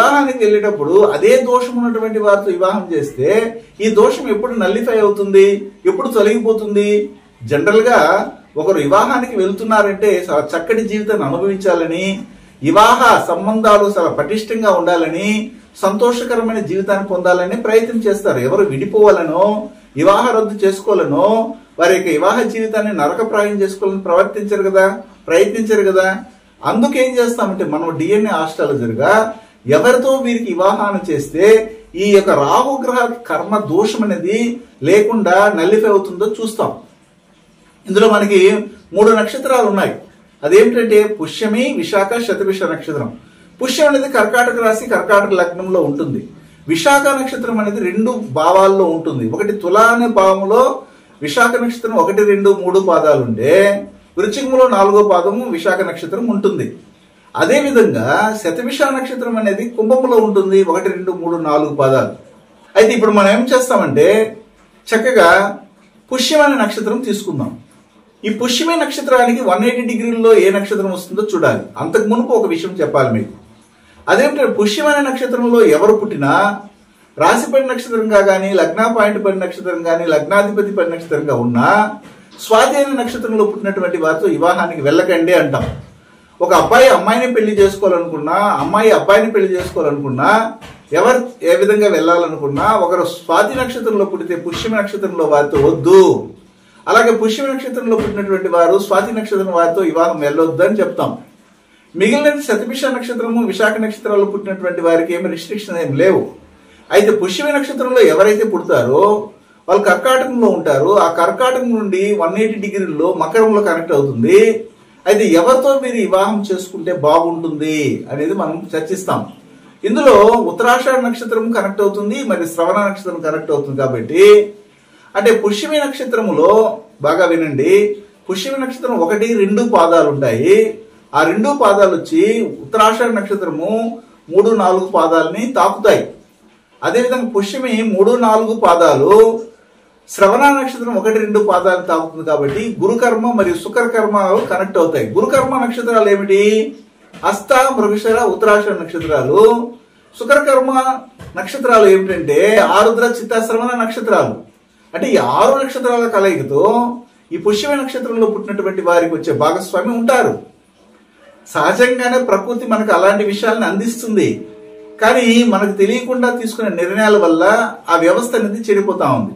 వివాహానికి వెళ్ళేటప్పుడు అదే దోషం ఉన్నటువంటి వారితో వివాహం చేస్తే ఈ దోషం ఎప్పుడు నల్లిఫై అవుతుంది, ఎప్పుడు తొలగిపోతుంది? జనరల్ గా ఒకరు వివాహానికి వెళ్తున్నారంటే చాలా చక్కటి జీవితాన్ని అనుభవించాలని, వివాహ సంబంధాలు చాలా పటిష్టంగా ఉండాలని, సంతోషకరమైన జీవితాన్ని పొందాలని ప్రయత్నం చేస్తారు. ఎవరు విడిపోవాలనో, వివాహ రద్దు చేసుకోవాలనో, వారి యొక్క వివాహ జీవితాన్ని నరకప్రాయం చేసుకోవాలని ప్రయత్నించరు కదా. అందుకేం చేస్తామంటే మనం DNA ఆస్ట్రాలజర్గా ఎవరితో వీరికి వివాహాన్ని చేస్తే ఈ యొక్క రాహుగ్రహ కర్మ దోషం అనేది లేకుండా నల్లిఫై అవుతుందో చూస్తాం. ఇందులో మనకి 3 నక్షత్రాలు ఉన్నాయి. అదేమిటంటే పుష్యమి, విశాఖ, శతభిష నక్షత్రం. పుష్యం అనేది కర్కాటక రాశి, కర్కాటక లగ్నంలో ఉంటుంది. విశాఖ నక్షత్రం అనేది 2 భావాల్లో ఉంటుంది. ఒకటి తులా అనే భావంలో విశాఖ నక్షత్రం 1, 2, 3 పాదాలు ఉంటే వృశ్చికంలో 4వ పాదము విశాఖ నక్షత్రం ఉంటుంది. అదే విధంగా శతభిష నక్షత్రం అనేది కుంభంలో ఉంటుంది. 1, 2, 3, 4 పాదాలు. అయితే ఇప్పుడు మనం ఏం చేస్తామంటే చక్కగా పుష్యం అనే నక్షత్రం తీసుకుందాం. ఈ పుష్యమే నక్షత్రానికి 180 డిగ్రీల్లో ఏ నక్షత్రం వస్తుందో చూడాలి. అంతకు మునుపు ఒక విషయం చెప్పాలి మీకు. అదేంటంటే పుష్యం అనే నక్షత్రంలో ఎవరు పుట్టినా రాశిపడి నక్షత్రంగా కానీ, లగ్న పాయింట్ పడి నక్షత్రం కానీ, లగ్నాధిపతి పడి నక్షత్రంగా ఉన్నా స్వాతి అనే నక్షత్రంలో పుట్టినటువంటి వారితో వివాహానికి వెళ్ళకండి అంటాం. ఒక అబ్బాయి అమ్మాయిని పెళ్లి చేసుకోవాలనుకున్నా, అమ్మాయి అబ్బాయిని పెళ్లి చేసుకోవాలనుకున్నా, ఎవరు ఏ విధంగా వెళ్ళాలనుకున్నా ఒకరు స్వాతి నక్షత్రంలో పుట్టితే పుష్యమి నక్షత్రంలో వారితో వద్దు, అలాగే పుష్యమి నక్షత్రంలో పుట్టినటువంటి వారు స్వాతి నక్షత్రం వారితో వివాహం వెళ్ళొద్దు అని చెప్తాం. మిగిలిన శతభిష నక్షత్రము, విశాఖ నక్షత్రాల్లో పుట్టినటువంటి వారికి ఏమి రిస్ట్రిక్షన్ ఏమి లేవు. అయితే పుష్యమి నక్షత్రంలో ఎవరైతే పుడతారో వాళ్ళు కర్కాటకంలో ఉంటారు. ఆ కర్కాటకం నుండి 180 డిగ్రీల్లో మకరంలో కనెక్ట్ అవుతుంది. అయితే ఎవరితో మీరు వివాహం చేసుకుంటే బాగుంటుంది అనేది మనం చర్చిస్తాం. ఇందులో ఉత్తరాషాఢ నక్షత్రం కనెక్ట్ అవుతుంది, మరి శ్రవణ నక్షత్రం కనెక్ట్ అవుతుంది. కాబట్టి అంటే పుష్యమి నక్షత్రములో బాగా వినండి, పుష్యమి నక్షత్రం 1, 2 పాదాలు ఉంటాయి. ఆ 2 పాదాలు వచ్చి ఉత్తరాషాఢ నక్షత్రము 3, 4 పాదాలని తాకుతాయి. అదేవిధంగా పుష్యమి 3, 4 పాదాలు శ్రవణ నక్షత్రం 1, 2 పాదాలు తాకుతుంది. కాబట్టి గురుకర్మ మరియు శుక్రకర్మ కనెక్ట్ అవుతాయి. గురుకర్మ నక్షత్రాలు ఏమిటి? హస్త, మృగశిర, ఉత్తరాషాఢ నక్షత్రాలు. శుక్రకర్మ నక్షత్రాలు ఏమిటంటే ఆరుద్ర, చిత్త, శ్రవణ నక్షత్రాలు. అంటే ఈ 6 నక్షత్రాల కలయికతో ఈ పుష్యమి నక్షత్రంలో పుట్టినటువంటి వారికి వచ్చే భాగస్వామి ఉంటారు. సహజంగానే ప్రకృతి మనకు అలాంటి విషయాలను అందిస్తుంది. కానీ మనకు తెలియకుండా తీసుకునే నిర్ణయాల వల్ల ఆ వ్యవస్థ అనేది చెడిపోతా ఉంది.